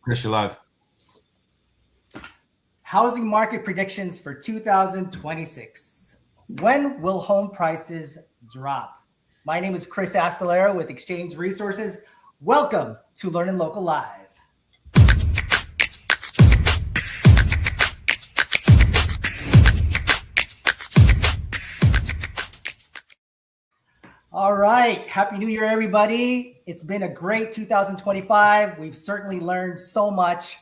Chris, you're live. Housing market predictions for 2026. When will home prices drop? My name is Chris Astalero with Exchange Resources. Welcome to LEARNin Local Live. All right. Happy New Year, everybody. It's been a great 2025. We've certainly learned so much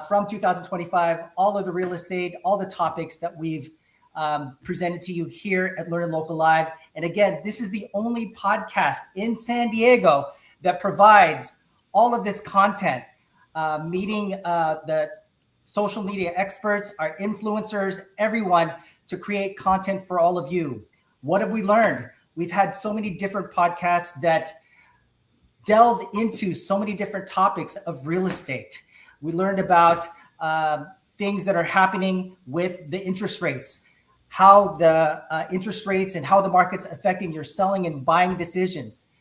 from 2025, all of the real estate, all the topics that we've presented to you here at LEARNin Local Live. And again, this is the only podcast in San Diego that provides all of this content, meeting the social media experts, our influencers, everyone to create content for all of you. What have we learned? We've had so many different podcasts that delve into so many different topics of real estate. We learned about things that are happening with the interest rates, how the interest rates and how the market's affecting your selling and buying decisions.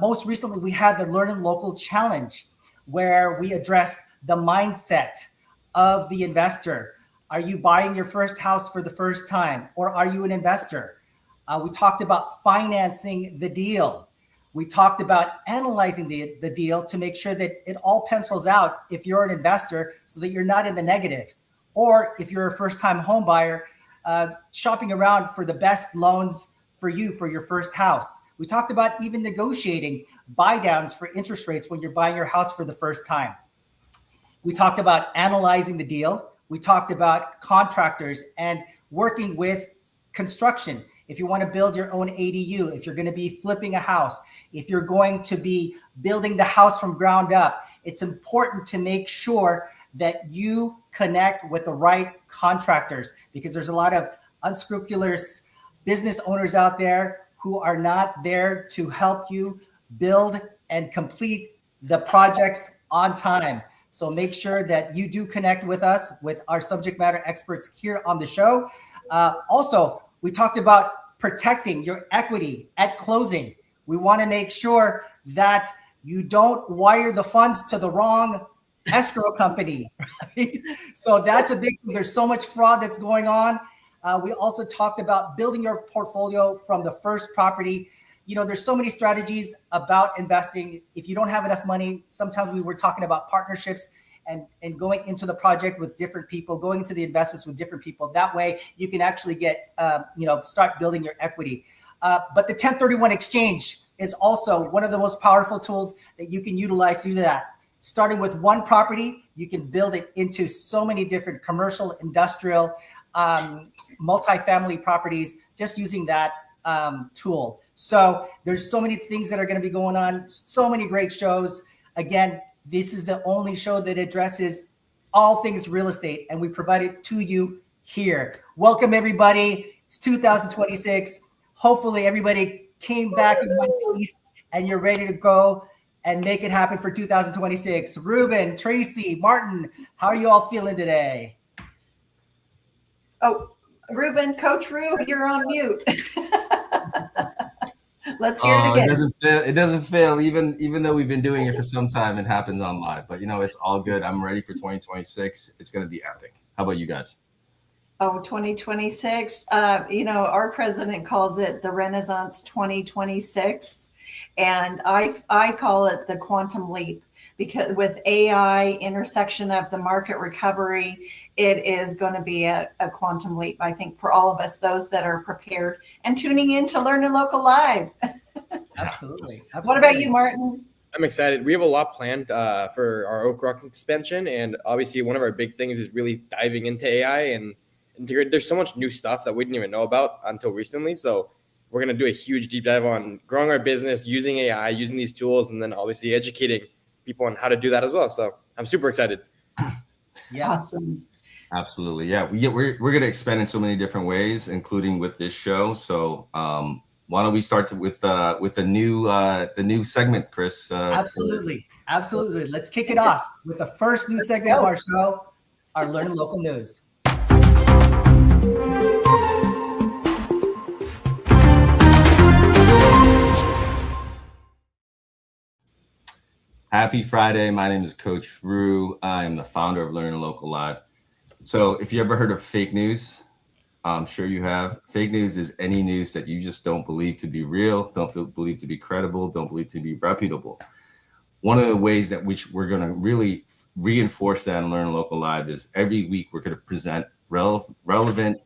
Most recently, we had the LEARNin Local Challenge, where we addressed the mindset of the investor. Are you buying your first house for the first time, or are you an investor? We talked about financing the deal. We talked about analyzing the deal to make sure that it all pencils out if you're an investor so that you're not in the negative. Or if you're a first-time home buyer, shopping around for the best loans for you for your first house. We talked about even negotiating buy downs for interest rates when you're buying your house for the first time. We talked about analyzing the deal. We talked about contractors and working with construction. If you want to build your own ADU, if you're going to be flipping a house, if you're going to be building the house from ground up, it's important to make sure that you connect with the right contractors, because there's a lot of unscrupulous business owners out there who are not there to help you build and complete the projects on time. So make sure that you do connect with us, with our subject matter experts here on the show. Also, we talked about protecting your equity at closing. We want to make sure that you don't wire the funds to the wrong escrow company, right? So that's a big thing. There's so much fraud that's going on. We also talked about building your portfolio from the first property. You know, there's so many strategies about investing. If you don't have enough money, sometimes we were talking about partnerships and going into the project with different people, going into the investments with different people. That way you can actually get, start building your equity. But the 1031 exchange is also one of the most powerful tools that you can utilize to do that. Starting with one property, you can build it into so many different commercial, industrial, multifamily properties, just using that tool. So there's so many things that are going to be going on, so many great shows. Again, this is the only show that addresses all things real estate, and we provide it to you here. Welcome, everybody. It's 2026. Hopefully, everybody came back in one piece, and you're ready to go and make it happen for 2026. Ruben, Tracy, Martin, how are you all feeling today? Oh, Ruben, Coach Rube, you're on mute. Let's hear it again. It doesn't fail. Even though we've been doing it for some time, it happens on live. But it's all good. I'm ready for 2026. It's going to be epic. How about you guys? Oh, 2026. Our president calls it the Renaissance 2026, and I call it the quantum leap, because with AI intersection of the market recovery, it is going to be a quantum leap, I think, for all of us, those that are prepared and tuning in to LEARNin Local Live. Absolutely. What about you, Martin? I'm excited. We have a lot planned for our Oak Rock expansion. And obviously one of our big things is really diving into AI. And there's so much new stuff that we didn't even know about until recently. So we're going to do a huge deep dive on growing our business, using AI, using these tools, and then obviously educating people on how to do that as well. So I'm super excited. Yeah. Awesome. Absolutely. Yeah. We're going to expand in so many different ways, including with this show. So why don't we start with the new segment, Chris? Absolutely. Let's kick it off with the first new segment of our show, our LEARNin Local News. Happy Friday. My name is Coach Rue. I am the founder of LEARNin Local Live. So if you ever heard of fake news, I'm sure you have. Fake news is any news that you just don't believe to be real, believe to be credible, don't believe to be reputable. One of the ways that which we're going to really reinforce that and LEARNin Local Live is every week we're going to present relevant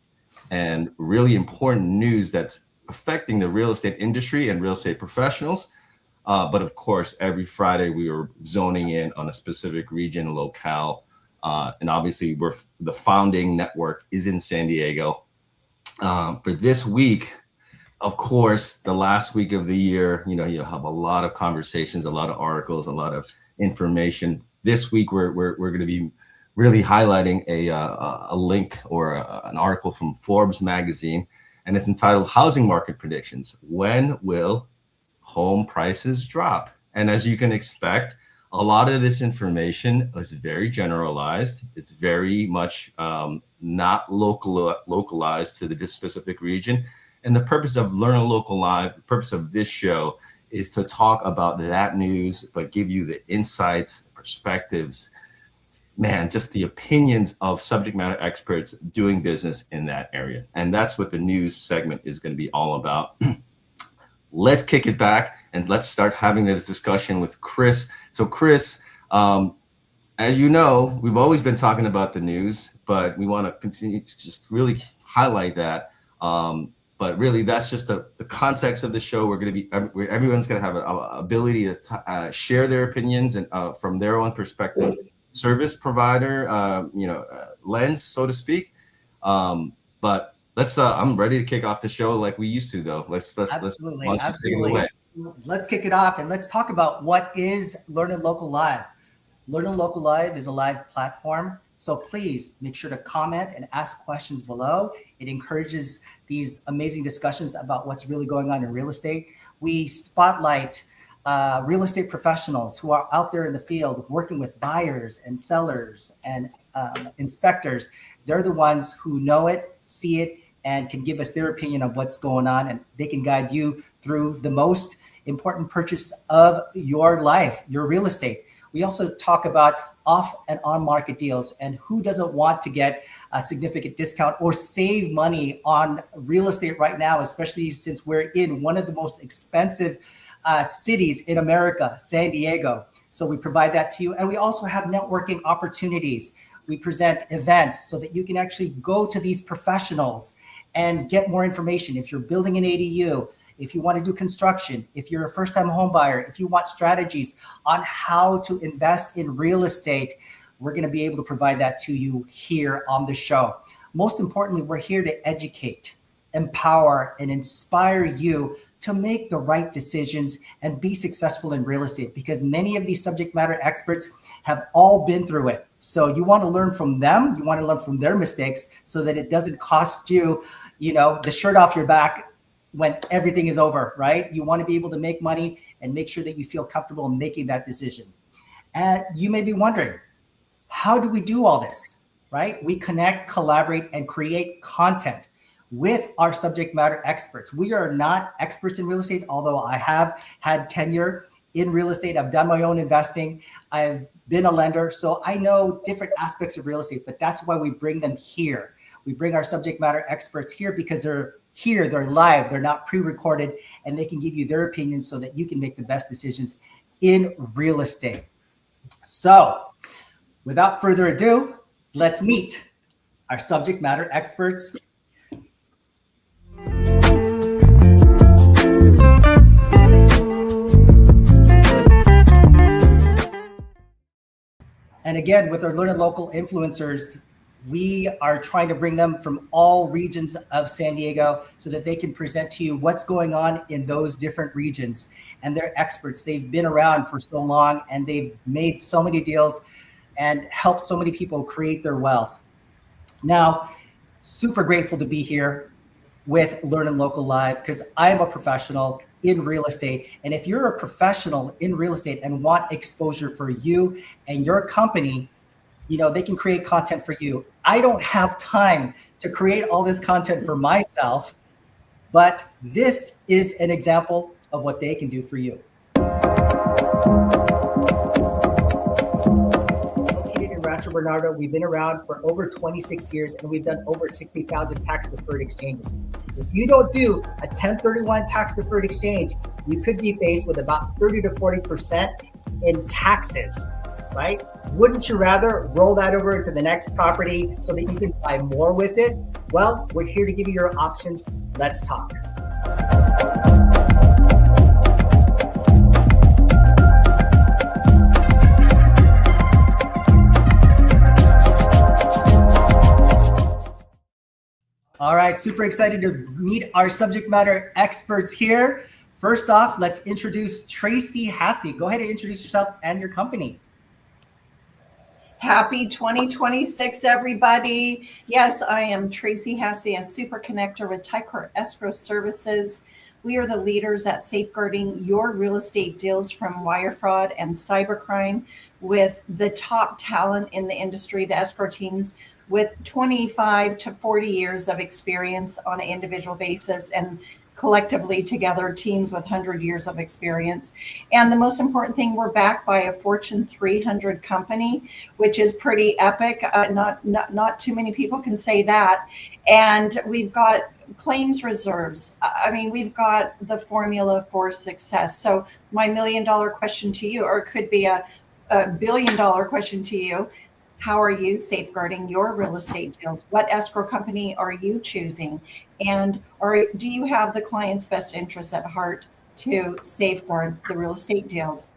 and really important news that's affecting the real estate industry and real estate professionals. But of course, every Friday we are zoning in on a specific region, locale. And obviously the founding network is in San Diego. For this week, of course, the last week of the year, you have a lot of conversations, a lot of articles, a lot of information. This week, we're going to be really highlighting a link or an article from Forbes magazine, and it's entitled Housing Market Predictions. When will home prices drop? And as you can expect, a lot of this information is very generalized. It's very much not localized to the specific region. And the purpose of LEARNin Local Live, the purpose of this show is to talk about that news, but give you the insights, the perspectives, just the opinions of subject matter experts doing business in that area. And that's what the news segment is going to be all about. Let's kick it back and let's start having this discussion with Chris. So Chris, as you know, we've always been talking about the news, but we want to continue to just really highlight that. But really, that's just the context of the show. We're going to be, everyone's going to have an ability to share their opinions and from their own perspective, service provider, lens, so to speak. But let's. I'm ready to kick off the show like we used to, though. Let's Absolutely. take it away. Let's kick it off and let's talk about what is LEARNin Local Live. LEARNin Local Live is a live platform. So please make sure to comment and ask questions below. It encourages these amazing discussions about what's really going on in real estate. We spotlight real estate professionals who are out there in the field working with buyers and sellers and inspectors. They're the ones who know it, see it, and can give us their opinion of what's going on, and they can guide you through the most important purchase of your life, your real estate. We also talk about off and on market deals and who doesn't want to get a significant discount or save money on real estate right now, especially since we're in one of the most expensive cities in America, San Diego. So we provide that to you. And we also have networking opportunities. We present events so that you can actually go to these professionals and get more information. If you're building an ADU, if you want to do construction, if you're a first-time home buyer, if you want strategies on how to invest in real estate, we're going to be able to provide that to you here on the show. Most importantly, we're here to educate, empower, and inspire you to make the right decisions and be successful in real estate, because many of these subject matter experts have all been through it. So you want to learn from them, you want to learn from their mistakes so that it doesn't cost you, the shirt off your back when everything is over, right? You want to be able to make money and make sure that you feel comfortable in making that decision. And you may be wondering, how do we do all this, right? We connect, collaborate, and create content with our subject matter experts. We are not experts in real estate, although I have had tenure in real estate. I've done my own investing. I've been a lender, so I know different aspects of real estate, but that's why we bring them here. We bring our subject matter experts here because they're here, they're live, they're not pre-recorded, and they can give you their opinions so that you can make the best decisions in real estate. So without further ado, let's meet our subject matter experts. And again, with our LEARNin Local influencers, we are trying to bring them from all regions of San Diego so that they can present to you what's going on in those different regions. And they're experts. They've been around for so long and they've made so many deals and helped so many people create their wealth. Now, super grateful to be here with LEARNin Local Live because I'm a professional in real estate. And if you're a professional in real estate and want exposure for you and your company, they can create content for you. I don't have time to create all this content for myself, but this is an example of what they can do for you. Rancho Bernardo. We've been around for over 26 years, and we've done over 60,000 tax-deferred exchanges. If you don't do a 1031 tax-deferred exchange, you could be faced with about 30 to 40% in taxes, right? Wouldn't you rather roll that over to the next property so that you can buy more with it? Well, we're here to give you your options. Let's talk. All right, super excited to meet our subject matter experts here. First off, let's introduce Tracy Hassey. Go ahead and introduce yourself and your company. Happy 2026, everybody. Yes, I am Tracy Hassey, a super connector with Tycor Escrow Services. We are the leaders at safeguarding your real estate deals from wire fraud and cybercrime with the top talent in the industry, the escrow teams with 25 to 40 years of experience on an individual basis, and collectively together teams with 100 years of experience. And the most important thing, we're backed by a Fortune 300 company, which is pretty epic. Not too many people can say that. And we've got claims reserves. I mean, we've got the formula for success. So my $1 million question to you, or it could be a $1 billion question to you: how are you safeguarding your real estate deals? What escrow company are you choosing? And do you have the client's best interests at heart to safeguard the real estate deals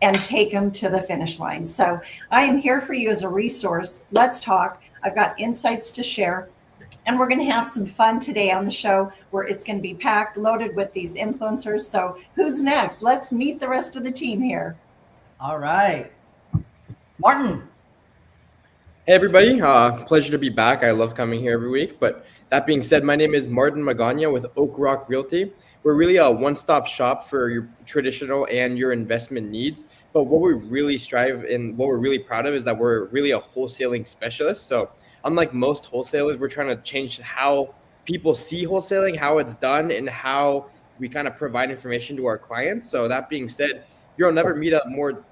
and take them to the finish line? So I am here for you as a resource. Let's talk. I've got insights to share. And we're going to have some fun today on the show, where it's going to be packed, loaded with these influencers. So who's next? Let's meet the rest of the team here. All right. Martin. Hey everybody, pleasure to be back. I love coming here every week. But that being said, my name is Martin Magana with Oak Rock Realty. We're really a one-stop shop for your traditional and your investment needs. But what we really strive and what we're really proud of is that we're really a wholesaling specialist. So unlike most wholesalers, we're trying to change how people see wholesaling, how it's done, and how we kind of provide information to our clients. So that being said, you'll never meet a more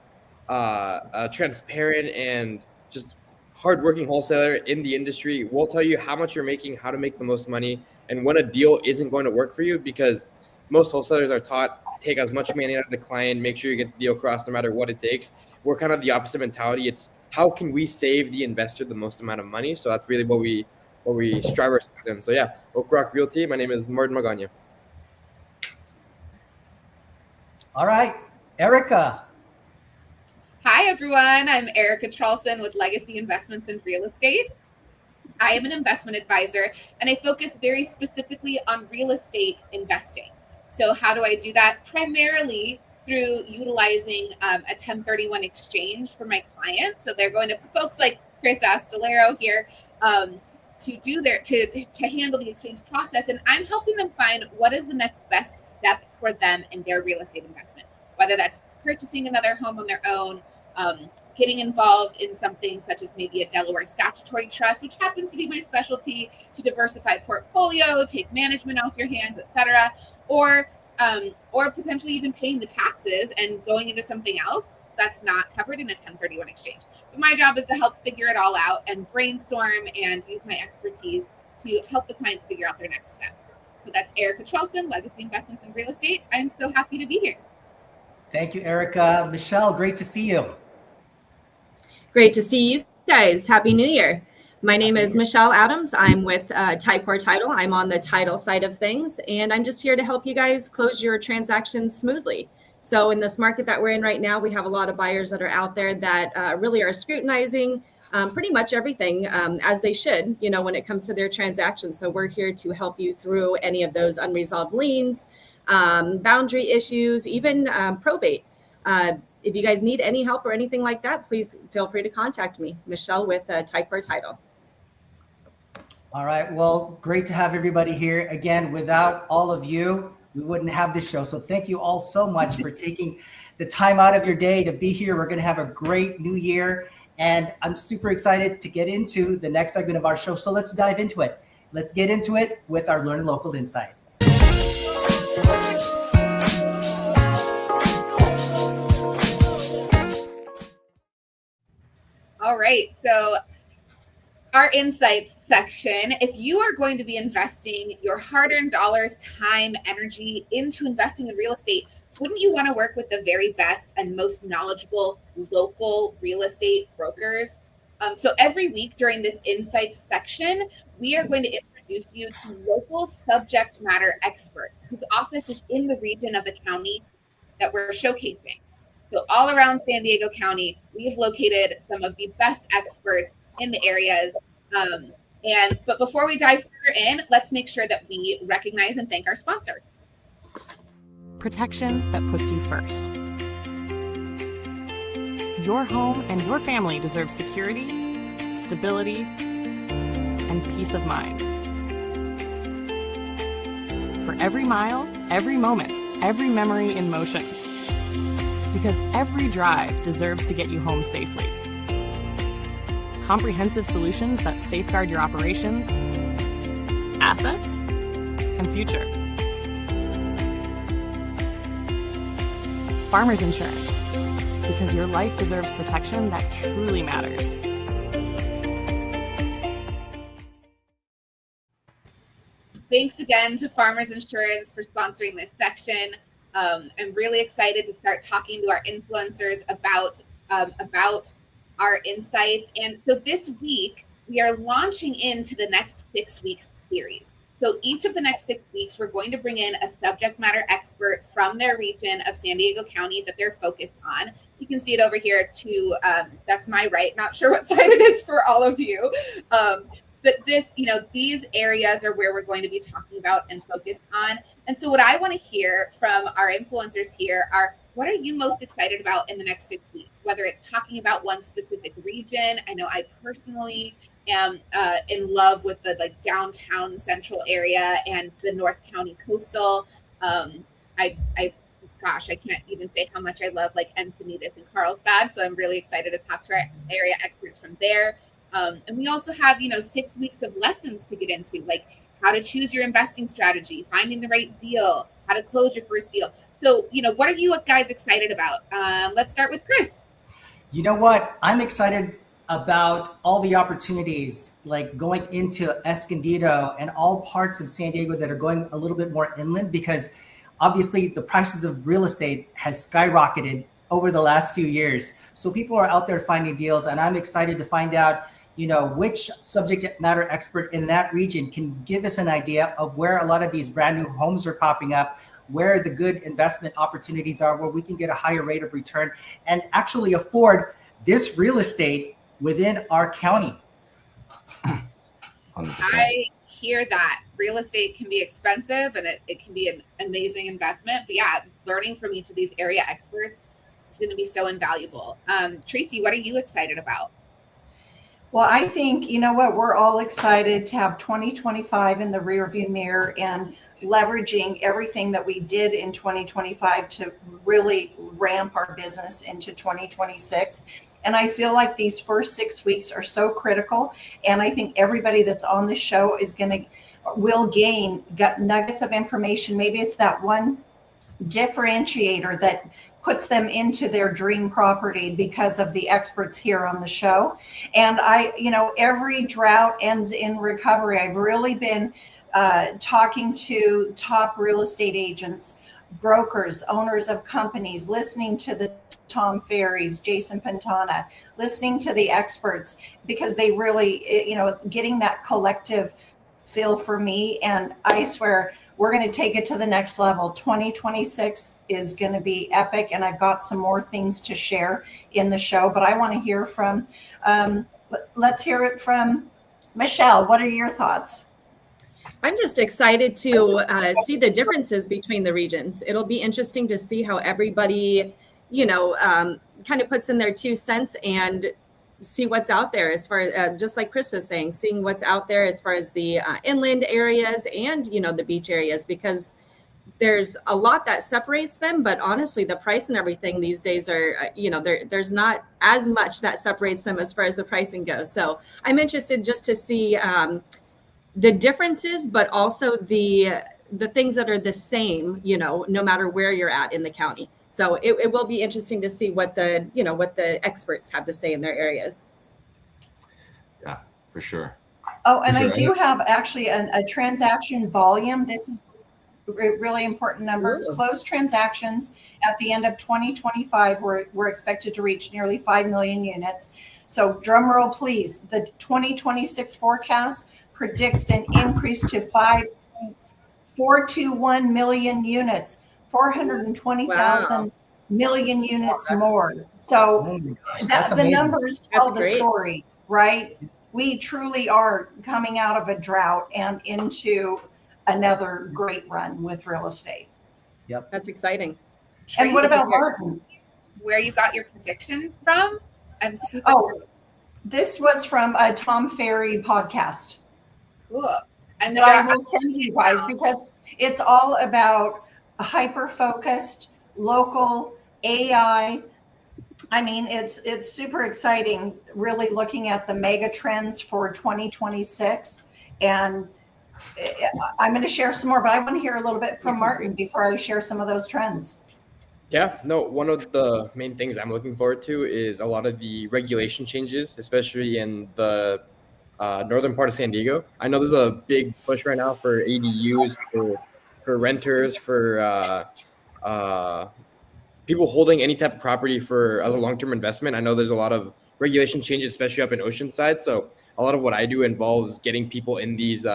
transparent and just hardworking wholesaler in the industry. We'll tell you how much you're making, how to make the most money, and when a deal isn't going to work for you, because most wholesalers are taught to take as much money out of the client, make sure you get the deal across no matter what it takes. We're kind of the opposite mentality. It's how can we save the investor the most amount of money? So that's really what we strive ourselves in. So yeah, Oak Rock Realty. My name is Martin Magana. All right, Erica. Hi, everyone. I'm Erica Charlson with Legacy Investments in Real Estate. I am an investment advisor, and I focus very specifically on real estate investing. So how do I do that? Primarily through utilizing a 1031 exchange for my clients. So they're going to folks like Chris Astolero here to handle the exchange process. And I'm helping them find what is the next best step for them in their real estate investment, whether that's purchasing another home on their own, getting involved in something such as maybe a Delaware statutory trust, which happens to be my specialty, to diversify portfolio, take management off your hands, etc., or potentially even paying the taxes and going into something else that's not covered in a 1031 exchange. But my job is to help figure it all out and brainstorm and use my expertise to help the clients figure out their next step. So that's Erica Charlson, Legacy Investments in Real Estate. I'm so happy to be here. Thank you, Erica. Michelle, great to see you. Great to see you guys. Happy New Year. My name is Michelle Adams. I'm with Tycor Title. I'm on the title side of things, and I'm just here to help you guys close your transactions smoothly. So in this market that we're in right now, we have a lot of buyers that are out there that really are scrutinizing pretty much everything as they should, when it comes to their transactions. So we're here to help you through any of those unresolved liens, boundary issues, even probate. If you guys need any help or anything like that, please feel free to contact me, Michelle with Tycor Title. All right. Well, great to have everybody here. Again, without all of you, we wouldn't have this show. So thank you all so much for taking the time out of your day to be here. We're going to have a great new year. And I'm super excited to get into the next segment of our show. So let's dive into it. Let's get into it with our LEARNin Local Insight. All right. So our insights section, if you are going to be investing your hard-earned dollars, time, energy into investing in real estate, wouldn't you want to work with the very best and most knowledgeable local real estate brokers? So every week during this insights section, we are going to introduce you to local subject matter experts whose office is in the region of the county that we're showcasing. So all around San Diego County, we have located some of the best experts in the areas. But before we dive further in, let's make sure that we recognize and thank our sponsor. Protection that puts you first. Your home and your family deserve security, stability, and peace of mind. For every mile, every moment, every memory in motion. Because every drive deserves to get you home safely. Comprehensive solutions that safeguard your operations, assets, and future. Farmers Insurance, because your life deserves protection that truly matters. Thanks again to Farmers Insurance for sponsoring this section. I'm really excited to start talking to our influencers about our insights. And so this week, we are launching into the next 6 weeks series. So each of the next 6 weeks, we're going to bring in a subject matter expert from their region of San Diego County that they're focused on. You can see it over here to, that's my right, not sure what side it is for all of you. But these areas are where we're going to be talking about and focused on. And so what I want to hear from our influencers here are, what are you most excited about in the next 6 weeks? Whether it's talking about one specific region. I know I personally am in love with the downtown central area and the North County coastal. I can't even say how much I love Encinitas and Carlsbad. So I'm really excited to talk to our area experts from there. And we also have, 6 weeks of lessons to get into, like how to choose your investing strategy, finding the right deal, how to close your first deal. So, what are you guys excited about? Let's start with Chris. You know what? I'm excited about all the opportunities like going into Escondido and all parts of San Diego that are going a little bit more inland, because obviously the prices of real estate has skyrocketed over the last few years. So people are out there finding deals, and I'm excited to find out, which subject matter expert in that region can give us an idea of where a lot of these brand new homes are popping up, where the good investment opportunities are, where we can get a higher rate of return and actually afford this real estate within our county. 100%. I hear that. Real estate can be expensive and it can be an amazing investment. But yeah, learning from each of these area experts is going to be so invaluable. Tracy, what are you excited about? Well, I think, we're all excited to have 2025 in the rearview mirror and leveraging everything that we did in 2025 to really ramp our business into 2026. And I feel like these first 6 weeks are so critical. And I think everybody that's on the show will gain nuggets of information. Maybe it's that one differentiator that puts them into their dream property because of the experts here on the show. And every drought ends in recovery. I've really been talking to top real estate agents, brokers, owners of companies, listening to the Tom Ferry's, Jason Pantana, listening to the experts, because they really, getting that collective feel for me. And I swear, we're going to take it to the next level. 2026 is going to be epic. And I've got some more things to share in the show, but I want to hear from, let's hear it from Michelle. What are your thoughts? I'm just excited to see the differences between the regions. It'll be interesting to see how everybody, kind of puts in their 2 cents and see what's out there as far as, just like Chris was saying, seeing what's out there as far as the inland areas and, the beach areas, because there's a lot that separates them. But honestly, the price and everything these days are, there's not as much that separates them as far as the pricing goes. So I'm interested just to see the differences, but also the things that are the same, no matter where you're at in the county. So it will be interesting to see what the experts have to say in their areas. for sure. Oh, and For I sure. do have actually a transaction volume. This is a really important number. Ooh. Closed transactions at the end of 2025 were expected to reach nearly 5 million units. So drum roll, please. The 2026 forecast predicts an increase to 5.421 million units, 420,000 million units more. So Oh my gosh, that's the amazing. numbers tell That's the great. story, right? We truly are coming out of a drought and into another great run with real estate. That's exciting. And what Great to about hear. Martin? Where you got your predictions from? I'm super Oh, this was from a Tom Ferry podcast cool. And that I will send you guys because it's all about hyper-focused, local AI. I mean, it's super exciting, really looking at the mega trends for 2026. And I'm going to share some more, but I want to hear a little bit from Martin before I share some of those trends. Yeah, no, one of the main things I'm looking forward to is a lot of the regulation changes, especially in the northern part of San Diego. I know there's a big push right now for ADUs, for renters, for people holding any type of property for as a long-term investment. I know there's a lot of regulation changes, especially up in Oceanside. So a lot of what I do involves getting people in these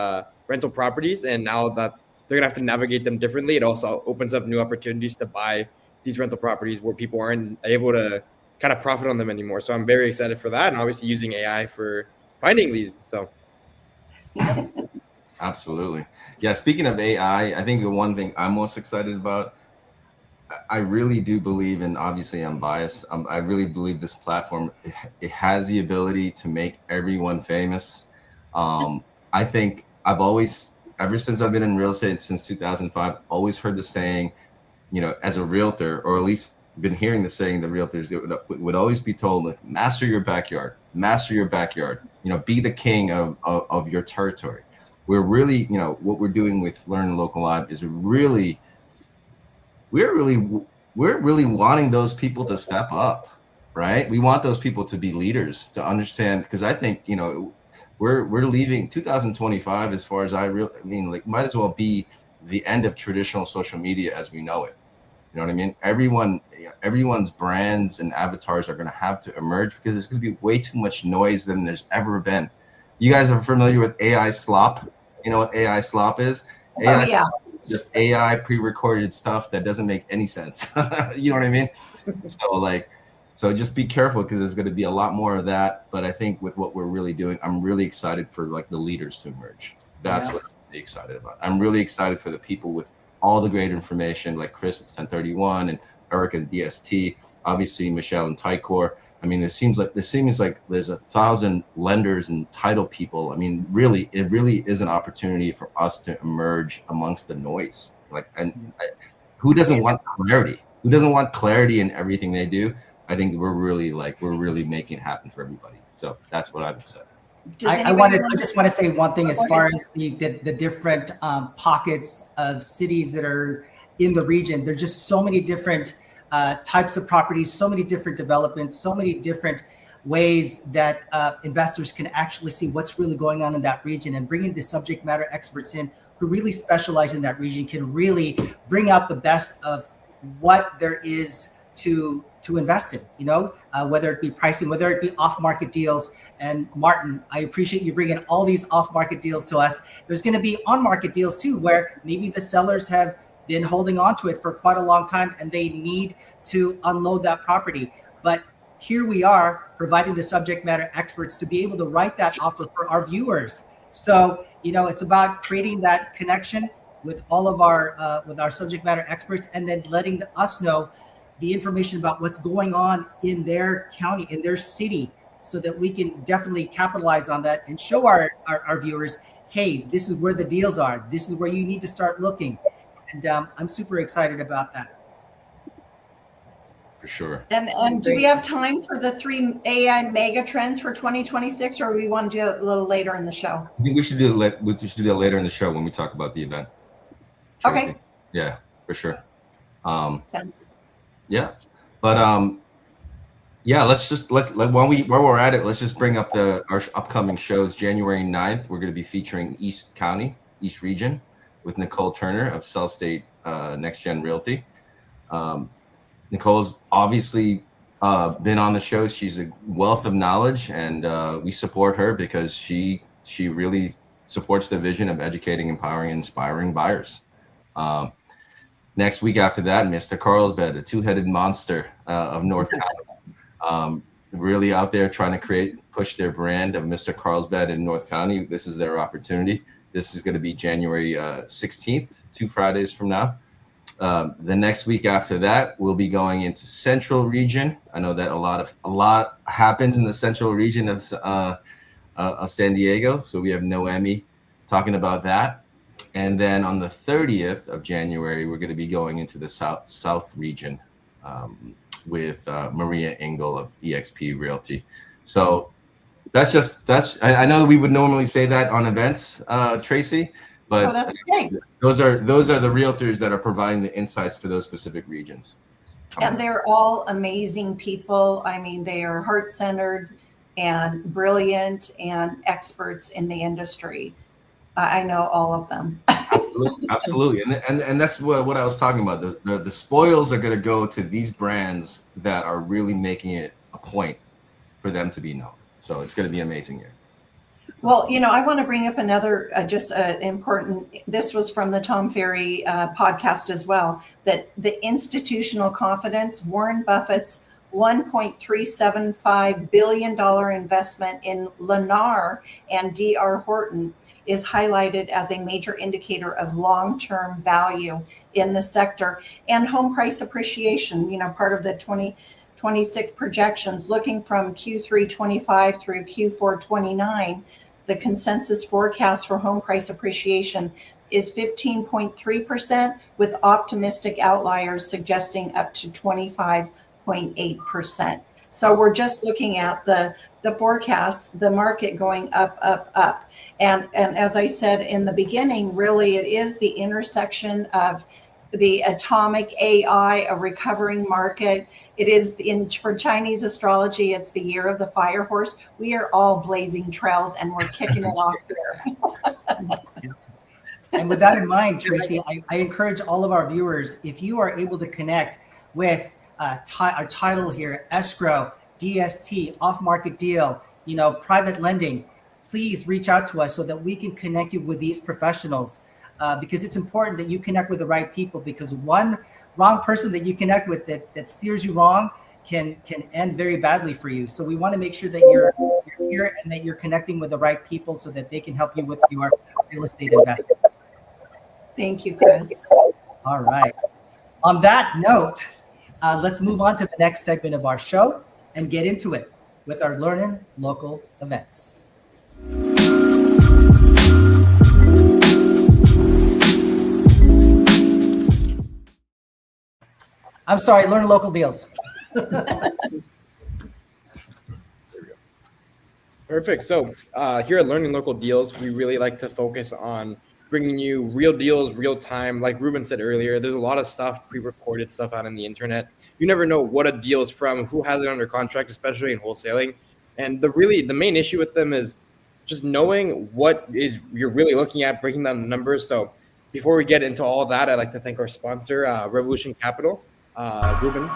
rental properties. And now that they're gonna have to navigate them differently, it also opens up new opportunities to buy these rental properties where people aren't able to kind of profit on them anymore. So I'm very excited for that, and obviously using AI for finding these. So Absolutely. Yeah. Speaking of AI, I think the one thing I'm most excited about, I really do believe, and obviously I'm biased, I really believe this platform, it has the ability to make everyone famous. I think I've always, ever since I've been in real estate since 2005, always heard the saying, you know, as a realtor, or at least been hearing the saying, the realtors would always be told, like, master your backyard, you know, be the king of your territory. We're really, you know, what we're doing with LEARNin Local Live is we're really wanting those people to step up, right? We want those people to be leaders, to understand, because I think, you know, we're leaving 2025, as far as I mean, like, might as well be the end of traditional social media as we know it. You know what I mean? Everyone's brands and avatars are going to have to emerge, because there's going to be way too much noise than there's ever been. You guys are familiar with AI slop? You know what AI slop is? AI slop is just AI pre-recorded stuff that doesn't make any sense. You know what I mean? So just be careful, because there's going to be a lot more of that. But I think with what we're really doing, I'm really excited for, like, the leaders to emerge. That's what I'm really excited about. I'm really excited for the people with all the great information, like Chris with 1031 and Eric and DST, obviously Michelle and Tycor. I mean, it seems like there's 1,000 lenders and title people. I mean, really, it really is an opportunity for us to emerge amongst the noise. Like, who doesn't want clarity? Who doesn't want clarity in everything they do? I think we're really making it happen for everybody. So that's what I'm excited. I just want to say one thing as far as the different pockets of cities that are in the region. There's just so many different types of properties, so many different developments, so many different ways that investors can actually see what's really going on in that region, and bringing the subject matter experts in who really specialize in that region can really bring out the best of what there is to invest in, you know, whether it be pricing, whether it be off-market deals. And Martin, I appreciate you bringing all these off-market deals to us. There's going to be on-market deals too, where maybe the sellers have been holding on to it for quite a long time and they need to unload that property. But here we are providing the subject matter experts to be able to write that offer for our viewers. So, you know, it's about creating that connection with all of our subject matter experts, and then letting us know the information about what's going on in their county, in their city, so that we can definitely capitalize on that and show our viewers, hey, this is where the deals are. This is where you need to start looking. And I'm super excited about that. For sure. And do we have time for the 3 AI mega trends for 2026, or we want to do it a little later in the show? I think we should do that later in the show when we talk about the event. Tracy. Okay. Yeah, for sure. Sounds good. Yeah, but Yeah, while we're at it, let's just bring up our upcoming shows. January 9th, we're going to be featuring East County, East Region, with Nicole Turner of Cell State Next Gen Realty. Nicole's obviously been on the show. She's a wealth of knowledge, and we support her because she really supports the vision of educating, empowering, and inspiring buyers. Next week after that, Mr. Carlsbad, the two-headed monster of North County, really out there trying to push their brand of Mr. Carlsbad in North County. This is their opportunity. This is going to be January 16th, 2 Fridays from now. The next week after that, we'll be going into Central Region. I know that a lot happens in the Central Region of San Diego, so we have Noemi talking about that. And then on the 30th of January, we're going to be going into the South Region with Maria Engel of EXP Realty. So I know we would normally say that on events, Tracy, but that's great. Those are the realtors that are providing the insights for those specific regions. And they're all amazing people. I mean, they are heart-centered and brilliant and experts in the industry. I know all of them. Absolutely. And that's what I was talking about. The spoils are going to go to these brands that are really making it a point for them to be known. So it's going to be an amazing year. Well, I want to bring up another important, this was from the Tom Ferry podcast as well, that the institutional confidence, Warren Buffett's $1.375 billion investment in Lennar and D.R. Horton is highlighted as a major indicator of long-term value in the sector and home price appreciation, part of the 2026 projections. Looking from Q3 25 through Q4 29, the consensus forecast for home price appreciation is 15.3%, with optimistic outliers suggesting up to 25.8%. So we're just looking at the forecast, the market going up, up, up. And as I said in the beginning, really it is the intersection of the atomic AI, a recovering market. It is for Chinese astrology, it's the year of the fire horse. We are all blazing trails and we're kicking it off there. And with that in mind, Tracy, I encourage all of our viewers, if you are able to connect with our title here, escrow, DST, off-market deal, private lending, please reach out to us so that we can connect you with these professionals. Because it's important that you connect with the right people, because one wrong person that you connect with that steers you wrong can end very badly for you. So we want to make sure that you're here and that you're connecting with the right people so that they can help you with your real estate investments. Thank you, Chris. All right. On that note, let's move on to the next segment of our show and get into it with our LEARNin Local events. I'm sorry, LEARNin Local deals. Perfect. So here at LEARNin Local Deals, we really like to focus on bringing you real deals, real time. Like Ruben said earlier, there's a lot of stuff, pre-recorded stuff out on the internet. You never know what a deal is from, who has it under contract, especially in wholesaling. And the main issue with them is just knowing what is you're really looking at, breaking down the numbers. So before we get into all of that, I'd like to thank our sponsor, Revolution Capital. Ruben.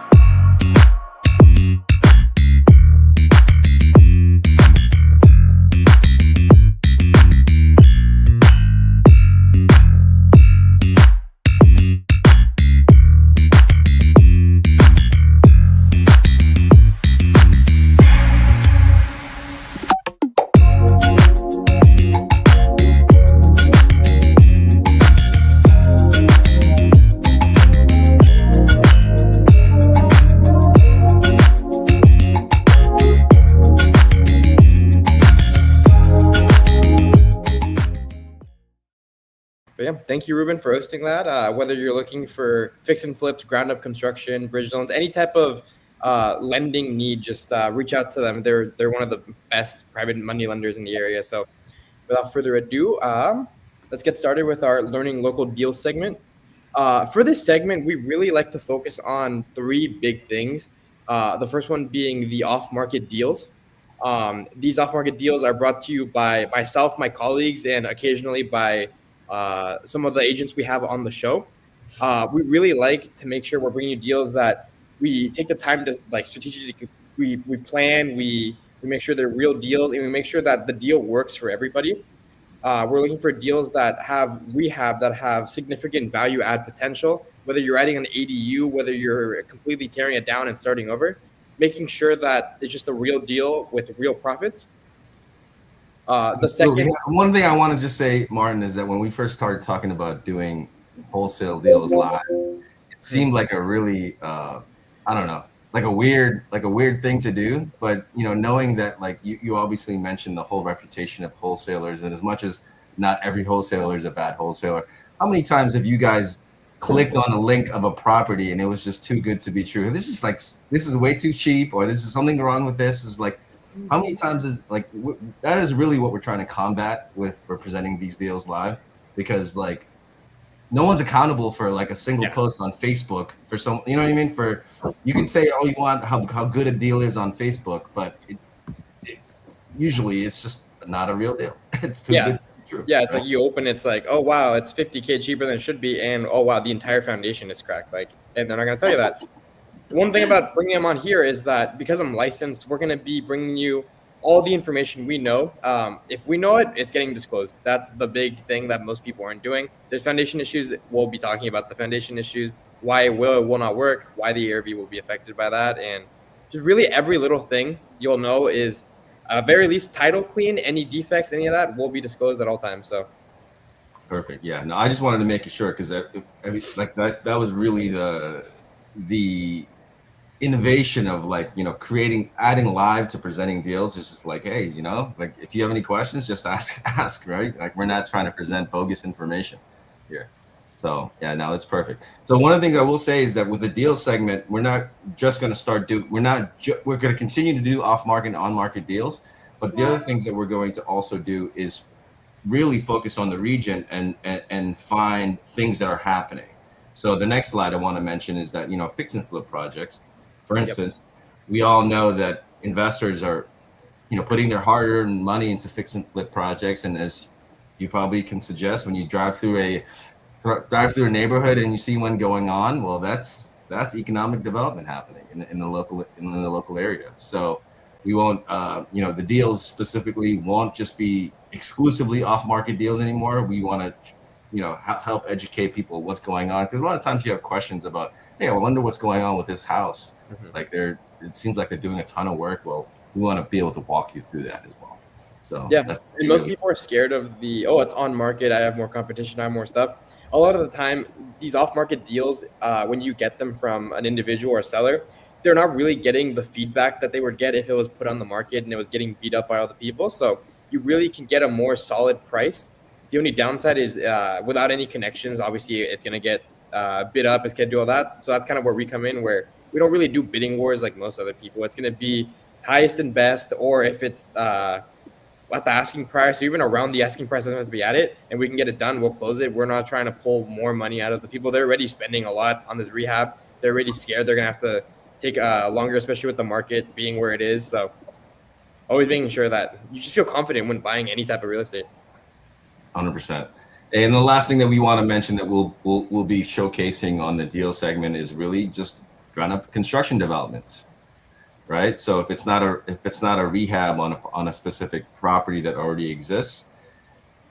But yeah, thank you, Ruben, for hosting that. Whether you're looking for fix and flips, ground up construction, bridge loans, any type of lending need, just reach out to them. They're one of the best private money lenders in the area. So without further ado, let's get started with our LEARNin Local Deals segment. For this segment, we really like to focus on 3 big things. The first one being the off-market deals. These off-market deals are brought to you by myself, my colleagues, and occasionally by some of the agents we have on the show. We really like to make sure we're bringing you deals that we take the time to like strategically. We plan, we make sure they're real deals, and we make sure that the deal works for everybody. We're looking for deals that have rehab, that have significant value add potential, whether you're adding an ADU, whether you're completely tearing it down and starting over, making sure that it's just a real deal with real profits. One thing I want to just say, Martin, is that when we first started talking about doing wholesale deals live, it seemed like a really, I don't know, like a weird thing to do. But, you know, knowing that, like, you obviously mentioned the whole reputation of wholesalers, and as much as not every wholesaler is a bad wholesaler, how many times have you guys clicked on a link of a property and it was just too good to be true? This is way too cheap, or this is something wrong with this. Is like, how many times is like, that is really what we're trying to combat with representing these deals live, because like, no one's accountable for like a single post on Facebook for some, you know what I mean? For, you can say all you want, how good a deal is on Facebook, but usually it's just not a real deal. It's too good to be true. Yeah, it's right? Like you open, it's like, oh wow, it's $50K cheaper than it should be, and oh wow, the entire foundation is cracked. Like, and they're not gonna tell you that. One thing about bringing them on here is that because I'm licensed, we're gonna be bringing you all the information we know. If we know it, it's getting disclosed. That's the big thing that most people aren't doing. There's foundation issues. We'll be talking about the foundation issues, why it will not work, why the ARV will be affected by that, and just really every little thing you'll know is very least title clean. Any defects, any of that will be disclosed at all times. So perfect. Yeah. No, I just wanted to make it sure, because like that was really the innovation of, like, you know, adding live to presenting deals. Is just like, hey, you know, like, if you have any questions, just ask, right? Like, we're not trying to present bogus information here. So yeah, no, it's perfect. So one of the things I will say is that with the deal segment, we're not just going to we're going to continue to do off-market and on-market deals, but the other things that we're going to also do is really focus on the region and find things that are happening. So the next slide I want to mention is that, you know, fix and flip projects. For instance, we all know that investors are, you know, putting their hard-earned money into fix and flip projects. And as you probably can suggest, when you drive through a neighborhood and you see one going on, well, that's economic development happening in the local area. So we won't, you know, the deals specifically won't just be exclusively off-market deals anymore. We want to, you know, help educate people what's going on, because a lot of times you have questions about, hey, I wonder what's going on with this house. Like, it seems like they're doing a ton of work. Well, we want to be able to walk you through that as well. So yeah, and most people are scared of it's on market, I have more competition, I have more stuff. A lot of the time, these off-market deals, when you get them from an individual or a seller, they're not really getting the feedback that they would get if it was put on the market and it was getting beat up by other people. So you really can get a more solid price. The only downside is without any connections, obviously it's going to get bid up, it's going to do all that. So that's kind of where we come in, where we don't really do bidding wars like most other people. It's going to be highest and best, or if it's at the asking price, or even around the asking price, doesn't have to be at it, and we can get it done, we'll close it. We're not trying to pull more money out of the people. They're already spending a lot on this rehab. They're already scared they're going to have to take longer, especially with the market being where it is. So always making sure that you just feel confident when buying any type of real estate. 100%. And the last thing that we want to mention that we'll be showcasing on the deal segment is really just ground up construction developments, right? So if it's not a rehab on a specific property that already exists,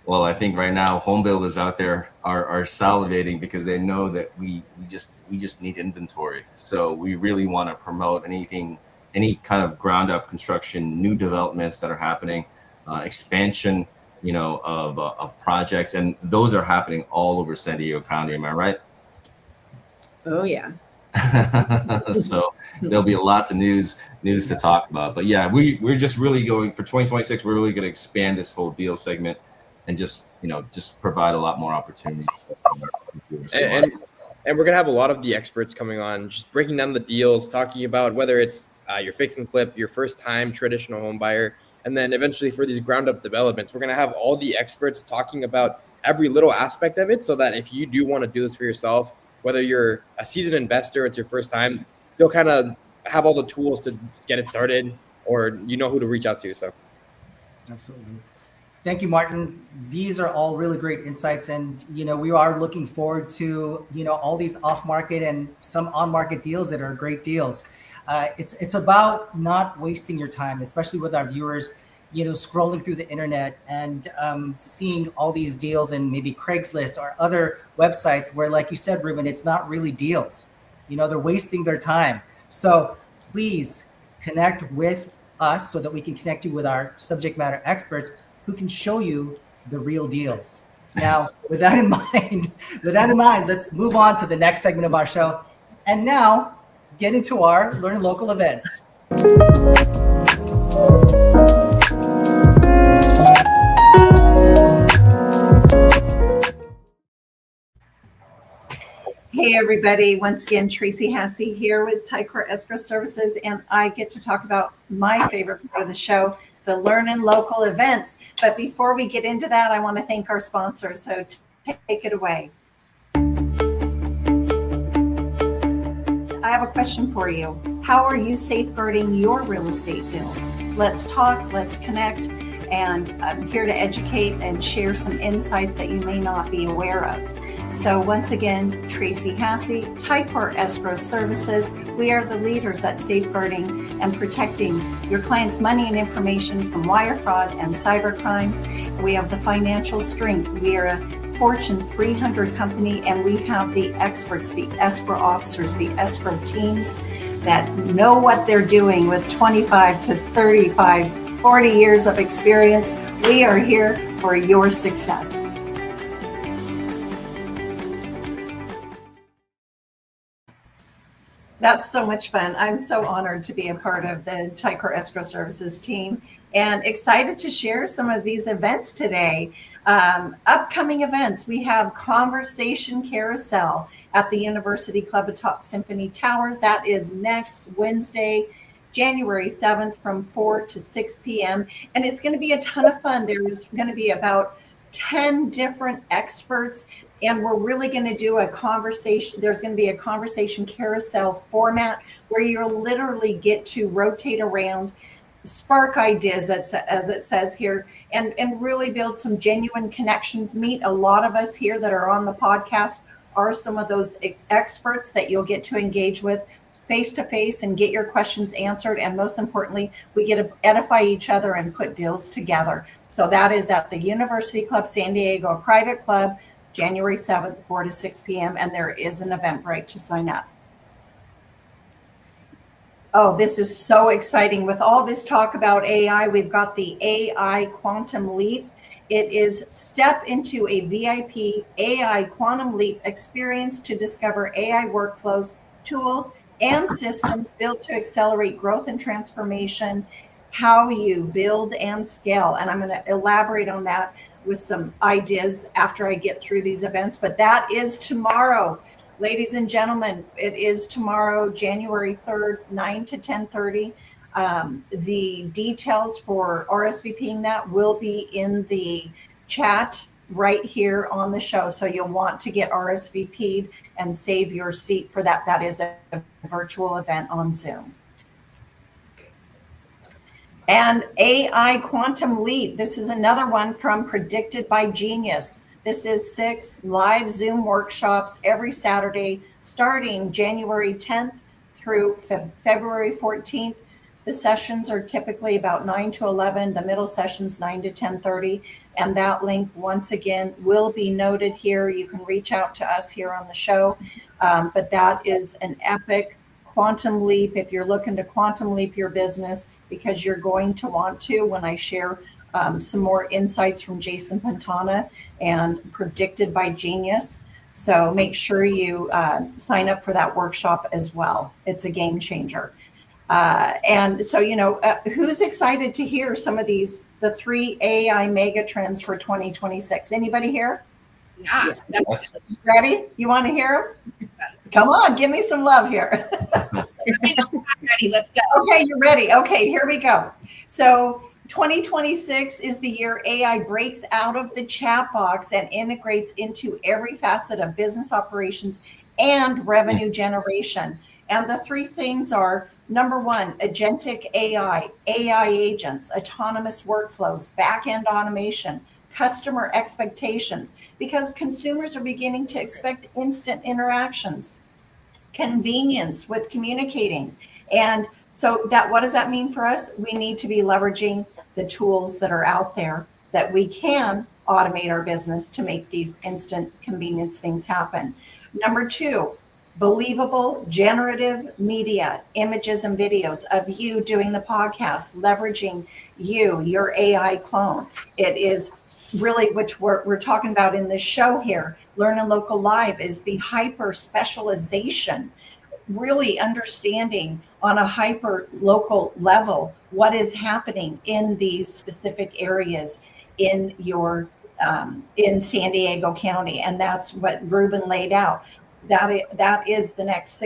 well, I think right now home builders out there are salivating, because they know that we just need inventory. So we really want to promote any kind of ground up construction, new developments that are happening, expansion, you know, of projects, and those are happening all over San Diego County. Am I right? Oh yeah. So there'll be a lot of news to talk about. But yeah, we're just really going for 2026. We're really going to expand this whole deal segment and just provide a lot more opportunities. And we're gonna have a lot of the experts coming on, just breaking down the deals, talking about whether it's your fix and flip, your first time traditional home buyer. And then eventually for these ground up developments, we're going to have all the experts talking about every little aspect of it, so that if you do want to do this for yourself, whether you're a seasoned investor, it's your first time, they'll kind of have all the tools to get it started, or you know who to reach out to. So Absolutely. Thank you, Martin. These are all really great insights. And, we are looking forward to, all these off market and some on market deals that are great deals. It's about not wasting your time, especially with our viewers, scrolling through the internet and seeing all these deals in maybe Craigslist or other websites where, like you said, Ruben, it's not really deals. They're wasting their time. So please connect with us so that we can connect you with our subject matter experts who can show you the real deals. Now, with that in mind, let's move on to the next segment of our show. And now get into our LEARNin Local events. Hey everybody, once again, Tracy Hassey here with Tycor Escrow Services, and I get to talk about my favorite part of the show, the LEARNin Local events. But before we get into that, I want to thank our sponsors, so take it away. I have a question for you. How are you safeguarding your real estate deals? Let's talk, let's connect, and I'm here to educate and share some insights that you may not be aware of. So once again, Tracy Hassey, Tycor Escrow Services. We are the leaders at safeguarding and protecting your clients' money and information from wire fraud and cybercrime. We have the financial strength. We are a Fortune 300 company, and we have the experts, the escrow officers, the escrow teams that know what they're doing with 25 to 35, 40 years of experience. We are here for your success. That's so much fun. I'm so honored to be a part of the Tycor Escrow Services team and excited to share some of these events today. Upcoming events, we have Conversation Carousel at the University Club atop Symphony Towers. That is next Wednesday, January 7th from 4 to 6 p.m. And it's going to be a ton of fun. There's going to be about 10 different experts, and we're really going to do a conversation. There's going to be a conversation carousel format where you'll literally get to rotate around, spark ideas, as it says here, and really build some genuine connections. Meet a lot of us here that are on the podcast are some of those experts that you'll get to engage with face to face and get your questions answered. And most importantly, we get to edify each other and put deals together. So that is at the University Club San Diego, a private club, January 7th, 4 to 6 p.m. And there is an Eventbrite to sign up. Oh, this is so exciting. With all this talk about AI, we've got the AI Quantum Leap. It is step into a VIP AI Quantum Leap experience to discover AI workflows, tools, and systems built to accelerate growth and transformation, how you build and scale. And I'm going to elaborate on that with some ideas after I get through these events. But that is tomorrow. Ladies and gentlemen, it is tomorrow, January 3rd, 9 to 10:30. The details for RSVPing that will be in the chat right here on the show. So you'll want to get RSVP'd and save your seat for that. That is a virtual event on Zoom. And AI Quantum Leap. This is another one from Predicted by Genius. This is 6 live Zoom workshops every Saturday, starting January 10th through February 14th. The sessions are typically about 9 to 11, the middle sessions 9 to 10:30. And that link, once again, will be noted here. You can reach out to us here on the show. But that is an epic quantum leap if you're looking to quantum leap your business, because you're going to want to when I share some more insights from Jason Pantana and Predicted by Genius. So make sure you sign up for that workshop as well. It's a game changer. And so, who's excited to hear some of these, the 3 AI mega trends for 2026? Anybody here? Yeah. Yes. Ready? You want to hear them? Come on, give me some love here. Let me know when I'm ready. Let's go. Okay, you're ready. Okay, here we go. So 2026 is the year AI breaks out of the chat box and integrates into every facet of business operations and revenue generation. And the 3 things are Number one, agentic AI agents, autonomous workflows, back-end automation, customer expectations, because consumers are beginning to expect instant interactions, convenience with communicating. And so that, what does that mean for us? We need to be leveraging the tools that are out there that we can automate our business to make these instant convenience things happen. Number two, believable generative media, images and videos of you doing the podcast, leveraging you, your AI clone. It is really, which we're talking about in this show here, LEARNin Local Live, is the hyper specialization, really understanding on a hyper local level what is happening in these specific areas in your in San Diego County. And that's what Ruben laid out. That is the next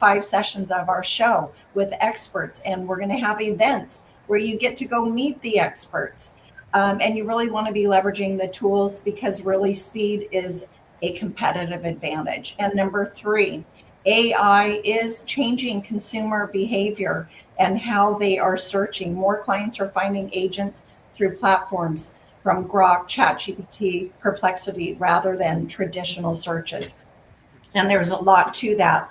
5 sessions of our show with experts. And we're going to have events where you get to go meet the experts. And you really want to be leveraging the tools, because really speed is a competitive advantage. And number 3, AI is changing consumer behavior and how they are searching. More clients are finding agents through platforms from Grok, ChatGPT, Perplexity, rather than traditional searches. And there's a lot to that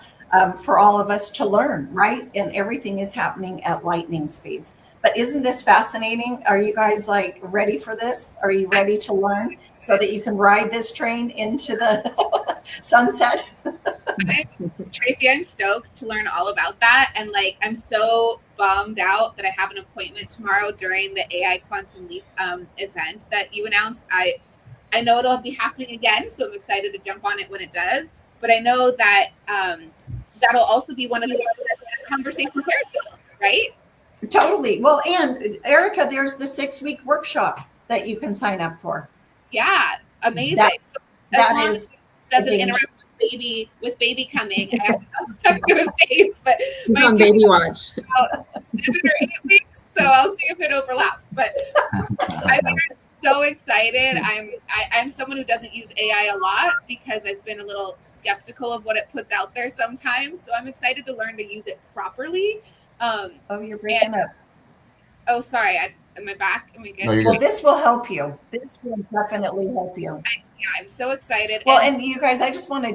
for all of us to learn, right? And everything is happening at lightning speeds. But isn't this fascinating? Are you guys like ready for this? Are you ready to learn so that you can ride this train into the sunset? Tracy, I'm stoked to learn all about that. And like, I'm so bummed out that I have an appointment tomorrow during the AI Quantum Leap event that you announced. I know it'll be happening again, so I'm excited to jump on it when it does. But I know that that'll also be one of the conversation characters, right? Totally. Well, and Erica, there's the 6-week workshop that you can sign up for. Yeah, amazing. That is doesn't interact with baby coming. I have to check those dates, but He's on baby watch. 7 or 8 weeks, so I'll see if it overlaps. But I'm so excited. I'm someone who doesn't use AI a lot because I've been a little skeptical of what it puts out there sometimes. So I'm excited to learn to use it properly. You're breaking up. Oh, sorry. Am I back? Am I good? No, you're Well, good. this will help you. This will definitely help you. I'm so excited. Well, and you guys, I just want to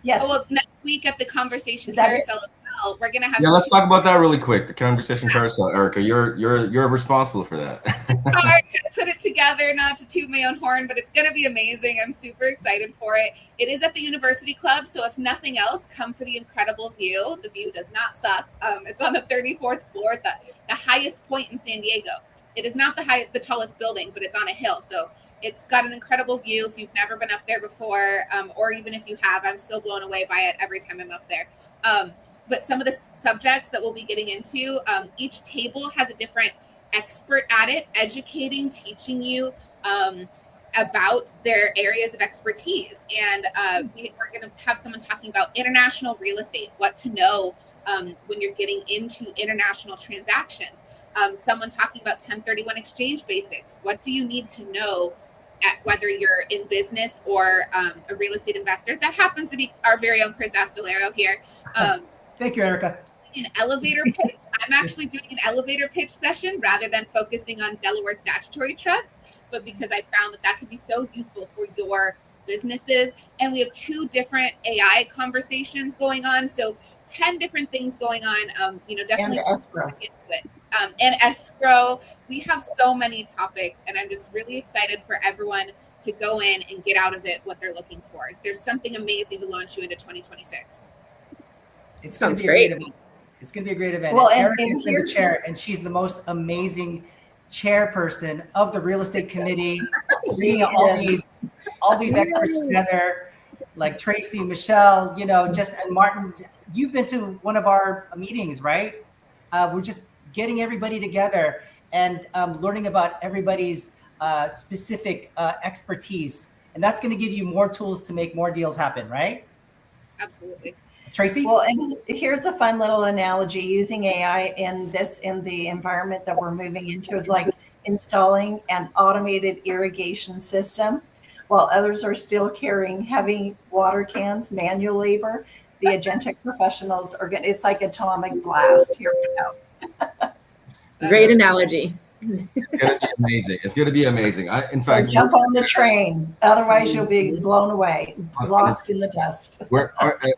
yes. Oh, well, next week at the conversation Is that carousel as well, we're gonna have. Yeah, let's talk about that really quick. The conversation carousel, Erica. You're responsible for that. Hard to put it together, not to toot my own horn, but it's gonna be amazing. I'm super excited for it. It is at the University Club, so if nothing else, come for the incredible view. The view does not suck. It's on the 34th floor, the highest point in San Diego. It is not the tallest building, but it's on a hill, so it's got an incredible view. If you've never been up there before, or even if you have, I'm still blown away by it every time I'm up there. But some of the subjects that we'll be getting into, each table has a different expert at it, educating, teaching you about their areas of expertise. And we're going to have someone talking about international real estate, what to know when you're getting into international transactions. Someone talking about 1031 exchange basics. What do you need to know whether you're in business or a real estate investor? That happens to be our very own Chris Astolero here. Thank you, Erica. An elevator pitch. I'm actually doing an elevator pitch session rather than focusing on Delaware statutory trusts, but because I found that could be so useful for your businesses. And we have 2 different AI conversations going on. So 10 different things going on, definitely. And escrow. Into it. And escrow. We have so many topics, and I'm just really excited for everyone to go in and get out of it what they're looking for. There's something amazing to launch you into 2026. It Sounds great. It's going to be a great event. Well, Erica and is in the chair, and she's the most amazing chairperson of the real estate committee, bringing all these experts together, like Tracy, Michelle, and Martin. You've been to one of our meetings, right? We're just getting everybody together and learning about everybody's specific expertise. And that's going to give you more tools to make more deals happen, right? Absolutely. Tracy? Well, and here's a fun little analogy. Using AI in the environment that we're moving into is like installing an automated irrigation system while others are still carrying heavy water cans, manual labor. The agentic professionals are getting, it's like atomic blast. Here we go. Great analogy. It's going to be amazing. It's going to be amazing. In So fact, jump on the train. Otherwise, you'll be blown away, lost in the dust.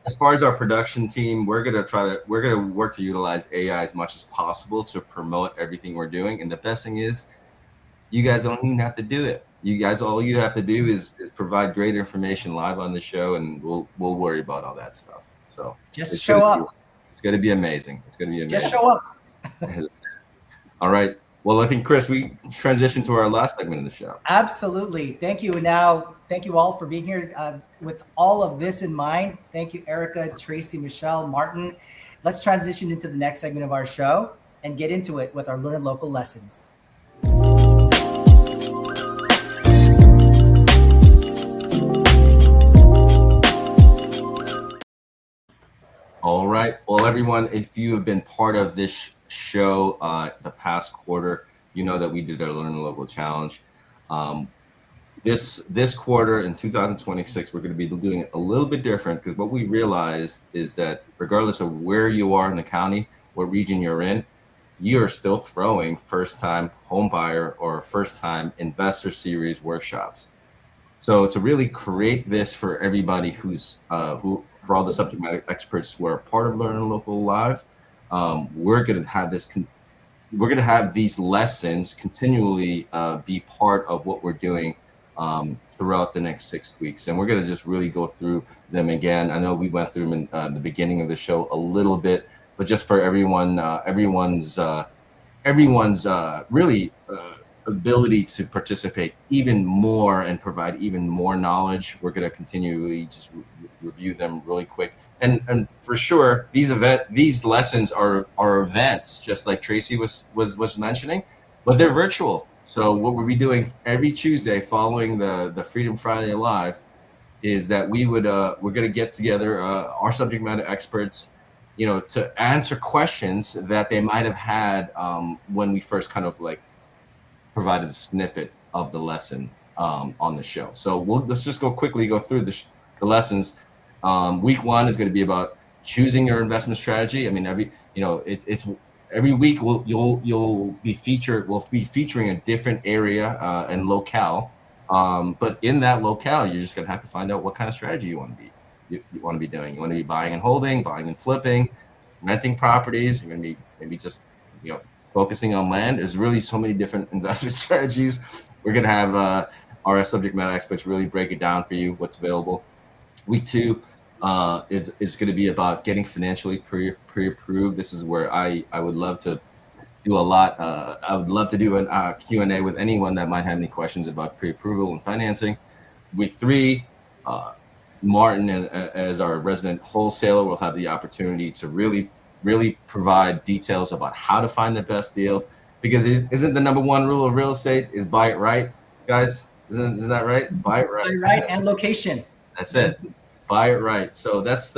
as far as our production team, we're going to work to utilize AI as much as possible to promote everything we're doing. And the best thing is, you guys don't even have to do it. You guys, all you have to do is provide great information live on the show, and we'll worry about all that stuff. So Just show up. It's going to be amazing. It's going to be amazing. Just show up. All right. Well, I think, Chris, we transition to our last segment of the show. Absolutely. Thank you. And now, thank you all for being here with all of this in mind. Thank you, Erica, Tracy, Michelle, Martin. Let's transition into the next segment of our show and get into it with our LEARNin Local lessons. All right. Well, everyone, if you have been part of this show the past quarter, you know that we did our LEARNin Local challenge. This quarter in 2026, we're going to be doing it a little bit different, because what we realized is that regardless of where you are in the county, what region you're in, you are still throwing first-time home buyer or first-time investor series workshops. So to really create this for everybody for all the subject matter experts who are part of LEARNin Local Live, we're going to have these lessons continually be part of what we're doing throughout the next 6 weeks, and we're going to just really go through them again. I know we went through them in the beginning of the show a little bit, but just for everyone's really ability to participate even more and provide even more knowledge, we're going to continually just review them really quick. And for sure, these lessons are events, just like Tracy was mentioning, but they're virtual. So what we'll be doing every Tuesday following the Freedom Friday Live is that we're going to get together our subject matter experts, to answer questions that they might have had when we first kind of like provided a snippet of the lesson on the show. So let's just quickly go through the lessons. Week 1 is going to be about choosing your investment strategy. I mean, every week we'll be featuring a different area and locale. But in that locale, you're just going to have to find out what kind of strategy you want to be doing. You want to be buying and holding, buying and flipping, renting properties. You're going to be maybe just focusing on land. There's really so many different investment strategies. We're going to have our subject matter experts really break it down for you, what's available. Week 2 is going to be about getting financially pre-approved. This is where I would love to do a lot. I would love to do a Q&A with anyone that might have any questions about pre-approval and financing. Week 3, Martin, as our resident wholesaler, will have the opportunity to really provide details about how to find the best deal, because isn't the number one rule of real estate is buy it right, guys? Isn't that right? Buy it right. Buy right and location. That's it. Buy it right. So that's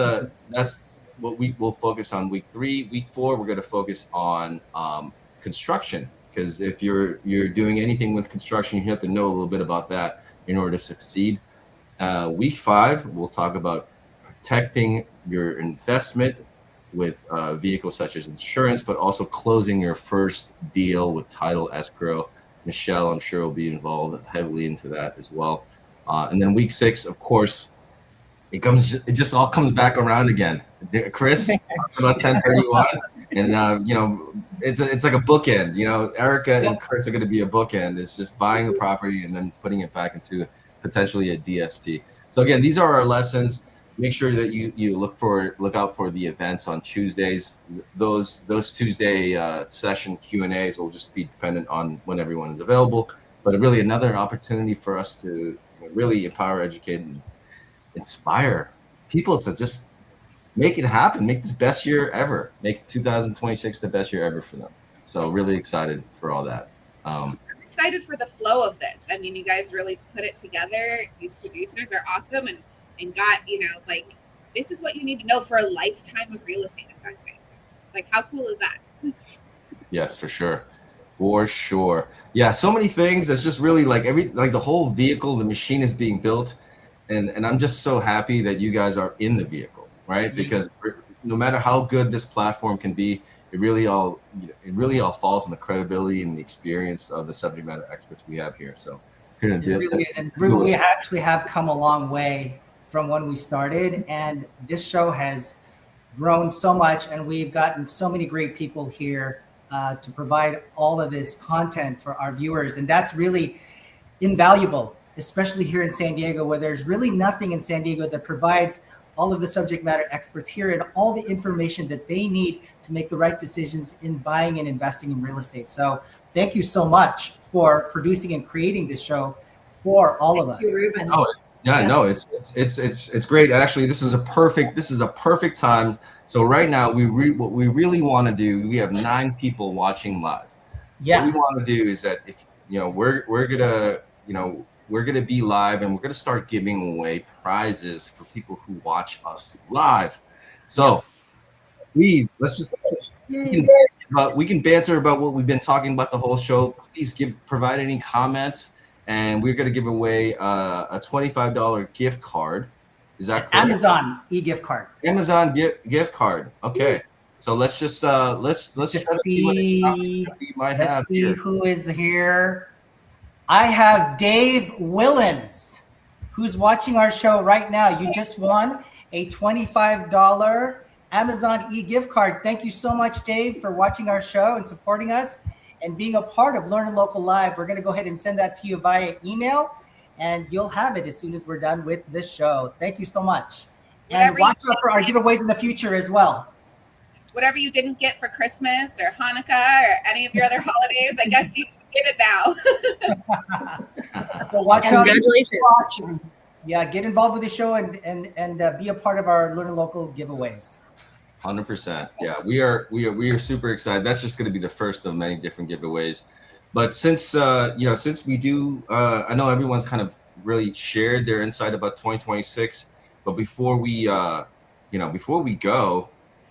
what we will focus on week 3. Week 4, we're going to focus on construction, because if you're doing anything with construction, you have to know a little bit about that in order to succeed. Week 5, we'll talk about protecting your investment with vehicles such as insurance, but also closing your first deal with title escrow. Michelle, I'm sure, will be involved heavily into that as well. And then week 6, of course, it just all comes back around again. Chris, talking about 1031, and it's like a bookend. Erica and Chris are going to be a bookend. It's just buying the property and then putting it back into potentially a DST. So again, these are our lessons. Make sure that you look out for the events on Tuesdays. Those Tuesday session Q&As will just be dependent on when everyone is available. But really another opportunity for us to really empower, educate, and inspire people to just make it happen. Make this best year ever. Make 2026 the best year ever for them. So really excited for all that. I'm excited for the flow of this. I mean, you guys really put it together. These producers are awesome and got, this is what you need to know for a lifetime of real estate investing. Like, how cool is that? Yes, for sure. For sure. Yeah, so many things. It's just really the whole vehicle, the machine is being built. And I'm just so happy that you guys are in the vehicle. right? Because no matter how good this platform can be, it really all falls on the credibility and the experience of the subject matter experts we have here. So it really is. And we actually have come a long way from when we started, and this show has grown so much, and we've gotten so many great people here to provide all of this content for our viewers, and that's really invaluable, especially here in San Diego, where there's really nothing in San Diego that provides all of the subject matter experts here and all the information that they need to make the right decisions in buying and investing in real estate. So thank you so much for producing and creating this show for all of us. Thank you, Ruben. Oh, no, it's great. Actually, this is a perfect time. So right now, what we really want to do, we have 9 people watching live. Yeah. What we want to do is that if we're gonna be live, and we're gonna start giving away prizes for people who watch us live. So please, let's just we can banter about what we've been talking about the whole show. Please provide any comments, and we're gonna give away a $25 gift card. Is that correct? Amazon e-gift card. Amazon gift card. Okay. So let's just let's see who is here. I have Dave Willens, who's watching our show right now. You just won a $25 Amazon e-gift card. Thank you so much, Dave, for watching our show and supporting us and being a part of LEARNin Local Live. We're going to go ahead and send that to you via email, and you'll have it as soon as we're done with this show. Thank you so much. And watch out for our giveaways in the future as well. Whatever you didn't get for Christmas or Hanukkah or any of your other holidays, I guess you can get it now. So watch out. Congratulations. Yeah, get involved with the show and be a part of our LEARNin Local giveaways. 100%. Yeah, we are super excited. That's just going to be the first of many different giveaways. But since we do, I know everyone's kind of really shared their insight about 2026. But before we go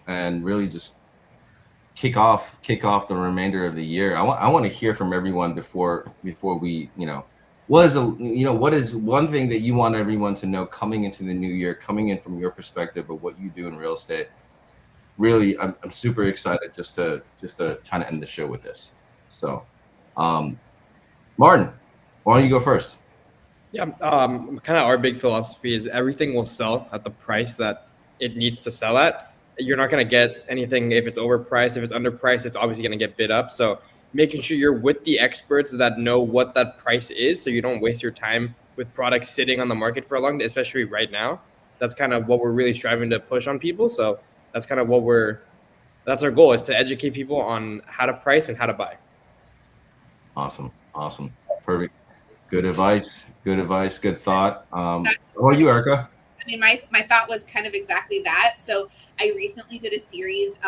and really just kick off the remainder of the year, I want to hear from everyone before we what is one thing that you want everyone to know coming into the new year, coming in from your perspective of what you do in real estate. Really, I'm super excited just to kind of end the show with this. So, Martin, why don't you go first? Yeah, kind of our big philosophy is everything will sell at the price that it needs to sell at. You're not going to get anything if it's overpriced. If it's underpriced, it's obviously going to get bid up. So making sure you're with the experts that know what that price is, so you don't waste your time with products sitting on the market for a long time, especially right now. That's kind of what we're really striving to push on people. So that's kind of that's our goal, is to educate people on how to price and how to buy. Awesome. Perfect. Good advice. Good thought. How about you, Erica? I mean, my thought was kind of exactly that. So I recently did a series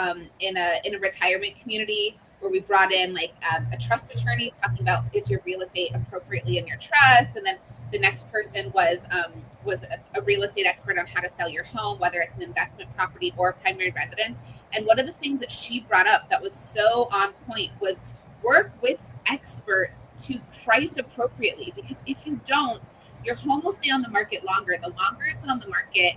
in a retirement community where we brought in like a trust attorney talking about, is your real estate appropriately in your trust? And then the next person was a real estate expert on how to sell your home, whether it's an investment property or primary residence. And one of the things that she brought up that was so on point was work with experts to price appropriately, because if you don't, your home will stay on the market longer. The longer it's on the market,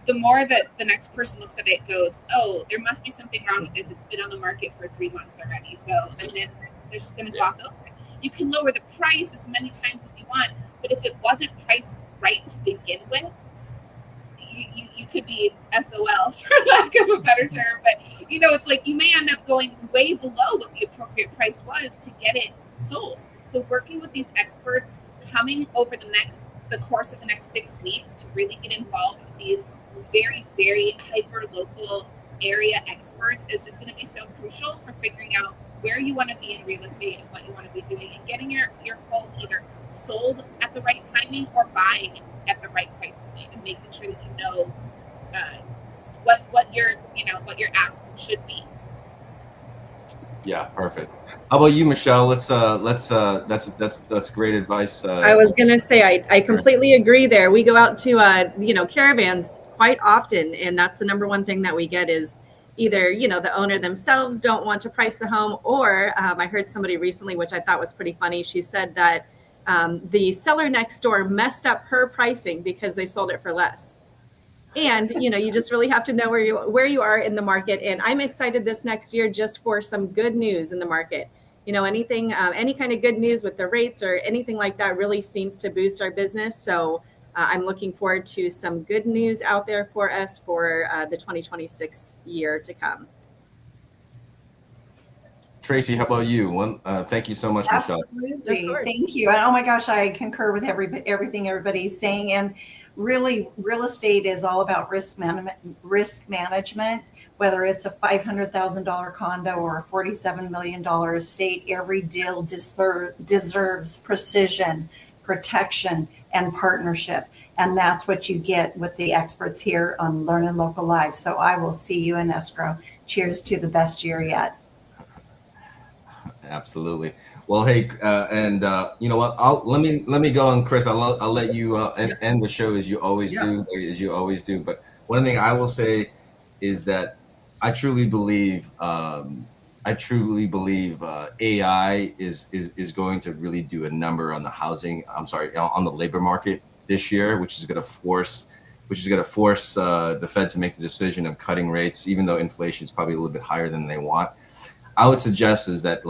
the more that the next person looks at it, goes, oh, there must be something wrong with this. It's been on the market for 3 months already. So, and then they're just going to gloss over it. You can lower the price as many times as you want, but if it wasn't priced right to begin with, you could be SOL, for lack of a better term. But, it's like you may end up going way below what the appropriate price was to get it sold. So working with these experts, coming over the course of the next 6 weeks to really get involved with these very, very hyper local area experts is just going to be so crucial for figuring out where you want to be in real estate and what you want to be doing, and getting your home either sold at the right timing or buying at the right price point, and making sure that you know what your ask should be. Yeah, perfect. How about you, Michelle? That's great advice. I was gonna say I completely agree there. We go out to caravans quite often, and that's the number one thing that we get is either the owner themselves don't want to price the home, or I heard somebody recently, which I thought was pretty funny. She said that the seller next door messed up her pricing because they sold it for less. And you just really have to know where you are in the market. And I'm excited this next year just for some good news in the market. Anything, any kind of good news with the rates or anything like that really seems to boost our business. So I'm looking forward to some good news out there for us for the 2026 year to come. Tracy, how about you? Thank you so much, Michelle. Absolutely. Thank you. And oh my gosh, I concur with everything everybody's saying. And really, real estate is all about risk management, whether it's a $500,000 condo or a $47 million estate. Every deal deserves precision, protection, and partnership. And that's what you get with the experts here on LEARNin Local Live. So I will see you in escrow. Cheers to the best year yet. Absolutely. Well, hey, you know what? Let me go on, Chris. I'll let you end the show as you always do. But one thing I will say is that I truly believe AI is going to really do a number on on the labor market this year, which is going to force the Fed to make the decision of cutting rates, even though inflation is probably a little bit higher than they want. I would suggest is that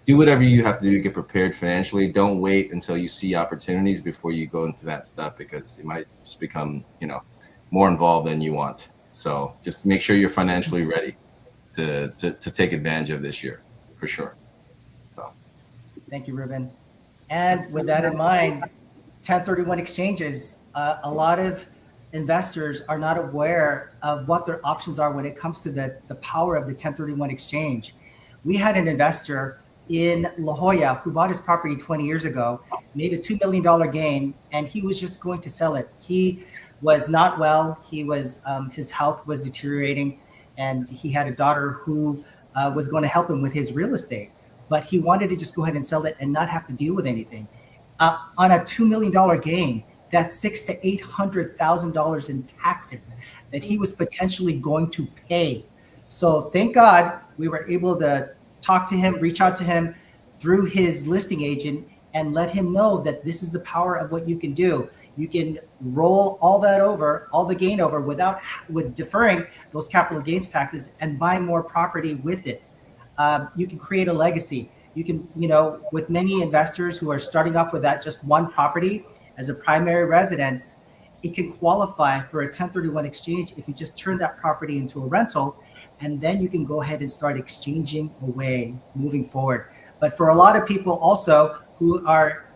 do whatever you have to do to get prepared financially. Don't wait until you see opportunities before you go into that stuff, because it might just become, more involved than you want. So just make sure you're financially ready to take advantage of this year, for sure. So thank you, Ruben. And with that in mind, 1031 exchanges, a lot of investors are not aware of what their options are when it comes to the power of the 1031 exchange. We had an investor in La Jolla who bought his property 20 years ago, made a $2 million gain, and he was just going to sell it. He was not well. He was his health was deteriorating, and he had a daughter who was going to help him with his real estate. But he wanted to just go ahead and sell it and not have to deal with anything. On a $2 million gain, that's $600,000 to $800,000 in taxes that he was potentially going to pay. So thank God we were able to talk to him, reach out to him through his listing agent, and let him know that this is the power of what you can do. You can roll all the gain over with deferring those capital gains taxes and buy more property with it. You can create a legacy. You can, with many investors who are starting off with that just one property as a primary residence, it can qualify for a 1031 exchange if you just turn that property into a rental, and then you can go ahead and start exchanging away moving forward. But for a lot of people also who are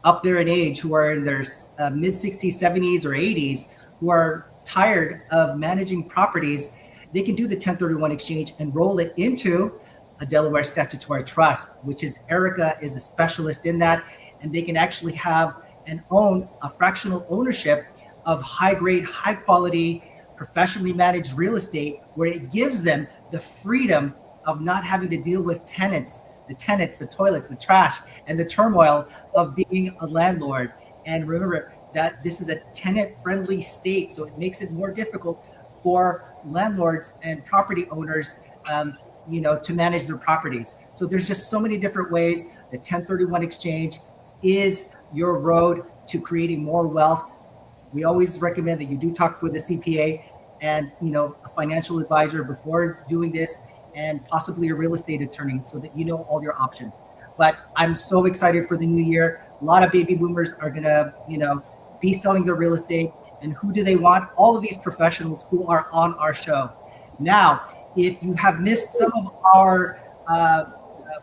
up there in age, who are in their mid 60s, 70s, or 80s, who are tired of managing properties, they can do the 1031 exchange and roll it into a Delaware statutory trust, which is Erica is a specialist in that, and they can actually have and own a fractional ownership of high grade, high quality, professionally managed real estate, where it gives them the freedom of not having to deal with the toilets, the trash, and the turmoil of being a landlord. And remember that this is a tenant-friendly state, so it makes it more difficult for landlords and property owners to manage their properties. So there's just so many different ways. The 1031 exchange is your road to creating more wealth. We always recommend that you do talk with a CPA and a financial advisor before doing this, and possibly a real estate attorney, so that you know all your options. But I'm so excited for the new year. A lot of baby boomers are gonna be selling their real estate, and who do they want? All of these professionals who are on our show. Now, if you have missed some of our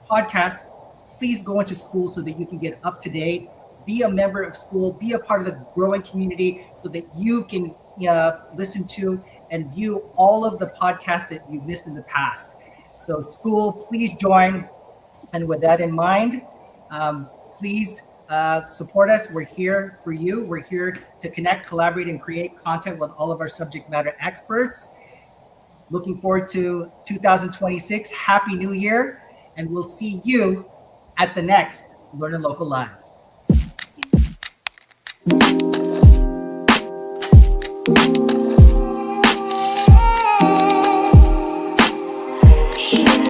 podcasts, please go into school so that you can get up to date. Be a member of school, be a part of the growing community, so that you can listen to and view all of the podcasts that you've missed in the past. So school, please join. And with that in mind, please support us. We're here for you. We're here to connect, collaborate, and create content with all of our subject matter experts. Looking forward to 2026. Happy New Year. And we'll see you at the next LEARNin Local Live.